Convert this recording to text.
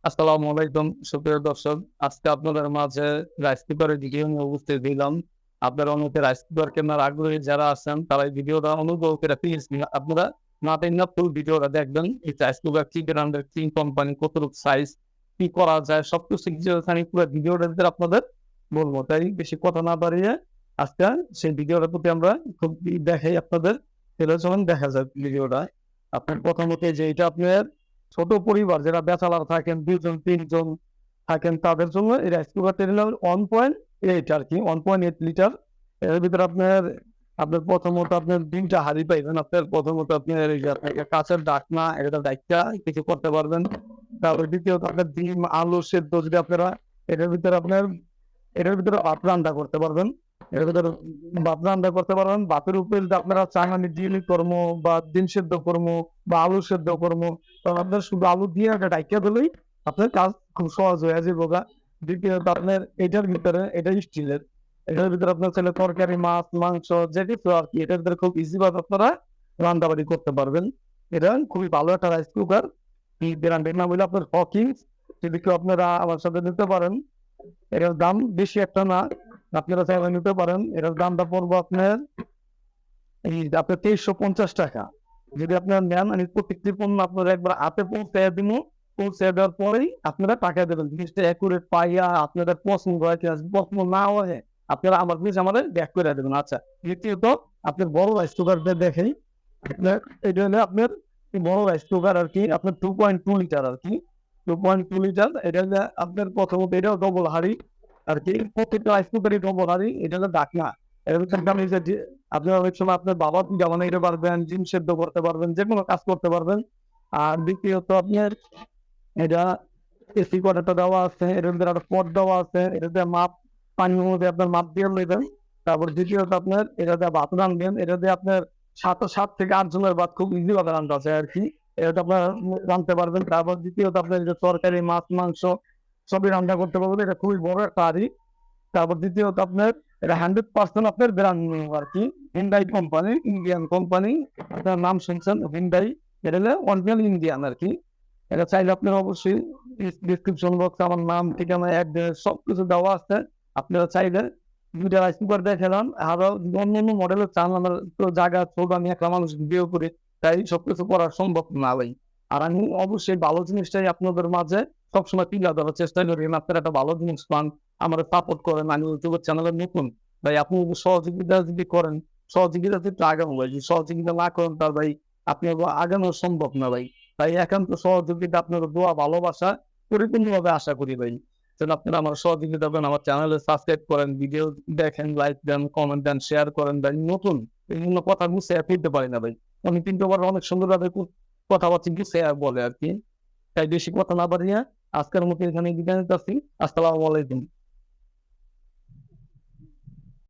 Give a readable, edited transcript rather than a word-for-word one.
আসসালামু আলাইকুম সুপ্রিয় দর্শক। আজকে আপনাদের মাঝে রাইস কুকারের ভিডিও নিয়ে উপস্থিত হইলাম। আপনারা অনেকে রাইস কুকার কেনার আগ্রহী যারা আছেন তারা এই ভিডিওটা অনুগ্রহ করে প্লিজ আপনারা না টেনে ফুল ভিডিওটা দেখবেন। এই রাইস কুকার কি ব্র্যান্ডের, কি কোম্পানি, কতটুকু সাইজ, কি করা যায় সবকিছু আমি পুরো ভিডিওটার ভিতরে আপনাদের বলবো। তাই বেশি কথা না বাড়িয়ে আজকে সেই ভিডিওটার প্রতি আমরা খুব দেখাই আপনাদের। তাহলে চলুন দেখা যাক ভিডিওটা। আপনার প্রথমত যে এটা আপনার ছোট পরিবার যারা ব্যাচেলার থাকেন, ২ জন ৩ জন থাকেন, তাদের জন্য এই রাইস কুকারটা নিলাম 1.8 আর কি, 1.8 লিটার। এর ভিতরে আপনার আপনার প্রথমত আপনার ২টা হাঁড়ি পাইবেন। আপনার প্রথমত আপনার এই যে আপনাকে কাঁচের ঢাকনা এটা ডাইকা কিছু করতে পারবেন। তারপর দ্বিতীয়ত আপনার ডিম, আলু সেদ্ধ যদি আপনারা এটার ভিতরে আপনার এটার ভিতরে ভাত রান্না করতে পারবেন। এটার ভিতরে ভাত রান্না করতে পারবেন। ভাতের উপরে যদি আপনারা চান আমি ডিম কর্ম বা ডিম সেদ্ধ কর্ম বা আলু সেদ্ধ কর্ম, তখন আপনার শুধু আলু দিয়ে একটা ডাইকা দিলেই আপনার কাজ খুব সহজ হয়ে যাবে গা। দ্বিতীয়ত আপনার এটার ভিতরে এটা স্টিলের, এটার ভিতরে আপনার ছেলে তরকারি, মাছ, মাংস যে কিছু আর কি এটার ভিতরে খুব ইজি ভাবে আপনারা রান্নাবাড়ি করতে পারবেন। এটা খুবই ভালো একটা রাইস কুকার। এই ব্র্যান্ডের নাম হলো আপনার হকিংস। যদি কেউ আপনারা আমার সাথে নিতে পারেন, এটার দাম বেশি একটা না, আপনারা চাইলে নিতে পারেন। এটার দামটা পড়বো আপনার এই আপনার ২৩৫০ টাকা। যদি আপনারা নেন আমি প্রত্যেকটি পণ্য আপনারা একবার হাতে পৌঁছে দিব। পৌঁছে দেওয়ার পরেই আপনারা টাকা দেবেন। জিনিসটা অ্যাকুরেট পাইয়া আপনাদের পছন্দ হয় কিনা, পছন্দ না হয় আপনারা আমার প্লিজ আমাদের ব্যাক করে দেবেন। আচ্ছা, দ্বিতীয়ত আপনার বড় রাইস কুকারটা দেখেই আপনার এটা হলে আপনার বড় রাইস কুকার আর কি, আপনার 2.2 লিটার আর কি, 2.2 লিটার। এটা হলে আপনার প্রথমত এটাও ডবল হাড়ি আর কি, প্রত্যেকটা রাইস কুকারই ডবল হাড়ি। এটা হলো ঢাকনা। এর ভিতরে আপনি যে আপনার অনেক সময় আপনার বাবা পিঠা বানাইতে পারবেন, ডিম সেদ্ধ করতে পারবেন, যে কোনো কাজ করতে পারবেন। আর দ্বিতীয়ত আপনার এটা এসি করাটা দেওয়া আছে, এর ভিতরে একটা পট দেওয়া আছে, এটাতে মাপ পানির মধ্যে আপনার মাপ দিয়ে নেবেন। তারপর দ্বিতীয়ত আপনার এটাতে ভাত রাঁধবেন, এটাতে আপনার ৭ থেকে ৮ জনের ভাত খুব ইজি ভাবে রান্না আছে আর কি, এটা আপনার রাঁধতে পারবেন। তারপর দ্বিতীয়ত আপনার যে তরকারি, মাছ, মাংস সবই রান্না করতে পারবেন। এটা খুবই বড় একটা হাঁড়ি। তারপর দ্বিতীয়ত আপনার এটা 100% আপনার ব্র্যান্ড নিউ আর কি, হিন্ডাই কোম্পানি, ইন্ডিয়ান কোম্পানি। আপনার নাম শুনছেন হিন্ডাই, এটা হলো অরিজিনাল ইন্ডিয়ান আর কি। এটা চাইলে আপনার অবশ্যই ডিসক্রিপশন বক্সে আমার নাম, ঠিকানা, অ্যাড্রেস সবকিছু দেওয়া আছে। আপনারা চাইলে 2টা রাইস কুকার দেখালাম, আরো অন্য মডেলের চান, আমার তো জায়গা ছোট, আমি একটা মানুষ ভিডিও করি, তাই সবকিছু করা সম্ভব না ভাই। আর আমি অবশ্যই ভালো জিনিসটাই আপনাদের মাঝে সবসময় তুলে ধরার চেষ্টা করি। আপনারা একটা ভালো জিনিস পান, আমার সাপোর্ট করেন। আমি ইউটিউবের চ্যানেলে নতুন ভাই, আপনি সহযোগিতা যদি করেন, সহযোগিতা একটু আগানো ভাই। যদি সহযোগিতা না করেন তার ভাই আপনি আগানো সম্ভব না ভাই। তাই একান্ত সহযোগিতা, আপনার দোয়া, ভালোবাসা পরিপূর্ণভাবে আশা করি ভাই। যেন আপনারা আমার সহযোগিতা করেন, আমার চ্যানেলে সাবস্ক্রাইব করেন, ভিডিও দেখেন, লাইক দেন, কমেন্ট দেন, শেয়ার করেন ভাই। নতুন বিভিন্ন কথা গুছিয়ে ফিরতে পারি না ভাই। আমি কিন্তু আবার অনেক সুন্দরভাবে কথাবার্তা গুছিয়ে বলে আর কি। তাই বেশি কথা না বাড়িয়ে আজকের মতো এখানে বিদায় নিতেছি। আসসালামু আলাইকুম।